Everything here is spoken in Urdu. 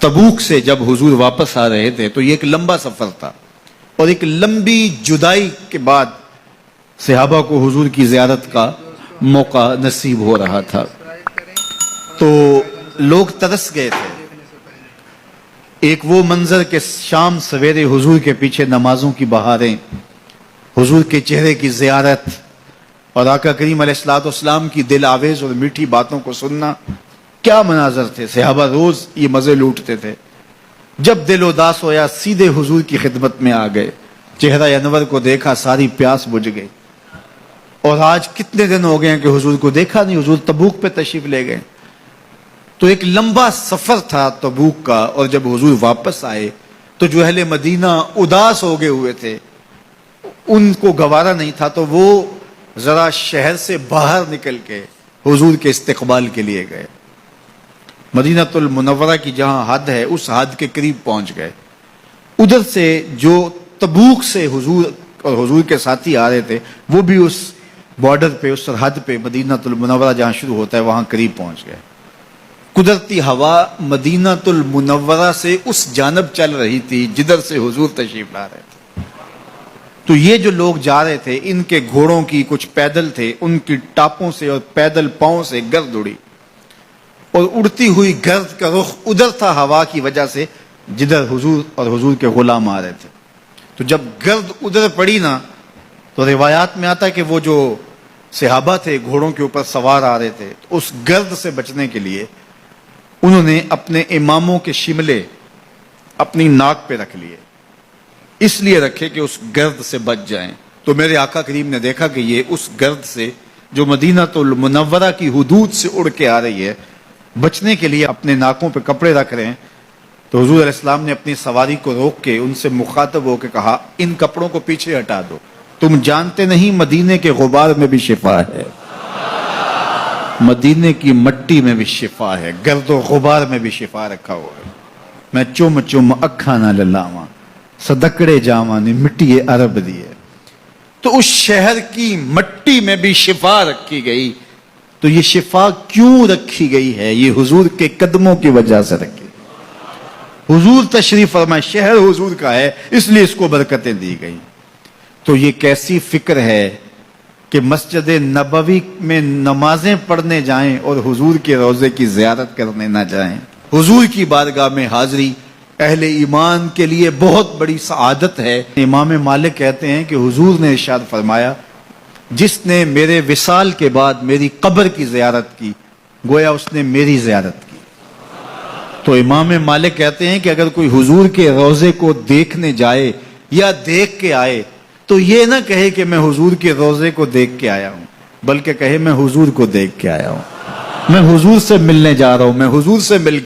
تبوک سے جب حضور واپس آ رہے تھے تو یہ ایک لمبا سفر تھا، اور ایک لمبی جدائی کے بعد صحابہ کو حضور کی زیارت کا موقع نصیب ہو رہا تھا، تو لوگ ترس گئے تھے۔ ایک وہ منظر کہ شام سویرے حضور کے پیچھے نمازوں کی بہاریں، حضور کے چہرے کی زیارت اور آقا کریم علیہ السلام کی دل آویز اور میٹھی باتوں کو سننا، کیا مناظر تھے۔ صحابہ روز یہ مزے لوٹتے تھے۔ جب دل اداس ہویا سیدھے حضور کی خدمت میں آ گئے، چہرہ انور کو دیکھا، ساری پیاس بجھ گئی۔ اور آج کتنے دن ہو گئے ہیں کہ حضور کو دیکھا نہیں، حضور تبوک پہ تشریف لے گئے۔ تو ایک لمبا سفر تھا تبوک کا، اور جب حضور واپس آئے تو جو اہل مدینہ اداس ہو گئے ہوئے تھے، ان کو گوارا نہیں تھا، تو وہ ذرا شہر سے باہر نکل کے حضور کے استقبال کے لیے گئے۔ مدینہ المنورہ کی جہاں حد ہے اس حد کے قریب پہنچ گئے۔ ادھر سے جو تبوک سے حضور اور حضور کے ساتھی آ رہے تھے وہ بھی اس بارڈر پہ، اس سرحد پہ، مدینہ المنورہ جہاں شروع ہوتا ہے وہاں قریب پہنچ گئے۔ قدرتی ہوا مدینہ المنورہ سے اس جانب چل رہی تھی جدھر سے حضور تشریف لا رہے تھے۔ تو یہ جو لوگ جا رہے تھے ان کے گھوڑوں کی، کچھ پیدل تھے، ان کی ٹاپوں سے اور پیدل پاؤں سے گرد اڑی، اور اڑتی ہوئی گرد کا رخ ادھر تھا ہوا کی وجہ سے جدھر حضور اور حضور کے غلام آ رہے تھے۔ تو جب گرد ادھر پڑی نا، تو روایات میں آتا ہے کہ وہ جو صحابہ تھے گھوڑوں کے اوپر سوار آ رہے تھے، تو اس گرد سے بچنے کے لیے انہوں نے اپنے اماموں کے شملے اپنی ناک پہ رکھ لیے، اس لیے رکھے کہ اس گرد سے بچ جائیں۔ تو میرے آقا کریم نے دیکھا کہ یہ اس گرد سے جو مدینہ المنورہ کی حدود سے اڑ کے آ رہی ہے، بچنے کے لیے اپنے ناکوں پہ کپڑے رکھ رہے ہیں۔ تو حضور علیہ السلام نے اپنی سواری کو روک کے ان سے مخاطب ہو کے کہا، ان کپڑوں کو پیچھے ہٹا دو، تم جانتے نہیں مدینے کے غبار میں بھی شفا ہے، مدینے کی مٹی میں بھی شفا ہے، گرد و غبار میں بھی شفا رکھا ہوا ہے۔ میں چم چم اکھاں نہ للاواں، صدقڑے جاواں نے مٹی عرب دی ہے۔ تو اس شہر کی مٹی میں بھی شفا رکھی گئی۔ تو یہ شفا کیوں رکھی گئی ہے؟ یہ حضور کے قدموں کی وجہ سے رکھی۔ حضور تشریف فرمائے، شہر حضور کا ہے، اس لیے اس کو برکتیں دی گئی۔ تو یہ کیسی فکر ہے کہ مسجد نبوی میں نمازیں پڑھنے جائیں اور حضور کے روضے کی زیارت کرنے نہ جائیں۔ حضور کی بارگاہ میں حاضری اہل ایمان کے لیے بہت بڑی سعادت ہے۔ امام مالک کہتے ہیں کہ حضور نے ارشاد فرمایا، جس نے میرے وصال کے بعد میری قبر کی زیارت کی گویا اس نے میری زیارت کی۔ تو امام مالک کہتے ہیں کہ اگر کوئی حضور کے روضے کو دیکھنے جائے یا دیکھ کے آئے تو یہ نہ کہے کہ میں حضور کے روضے کو دیکھ کے آیا ہوں، بلکہ کہے میں حضور کو دیکھ کے آیا ہوں، میں حضور سے ملنے جا رہا ہوں، میں حضور سے مل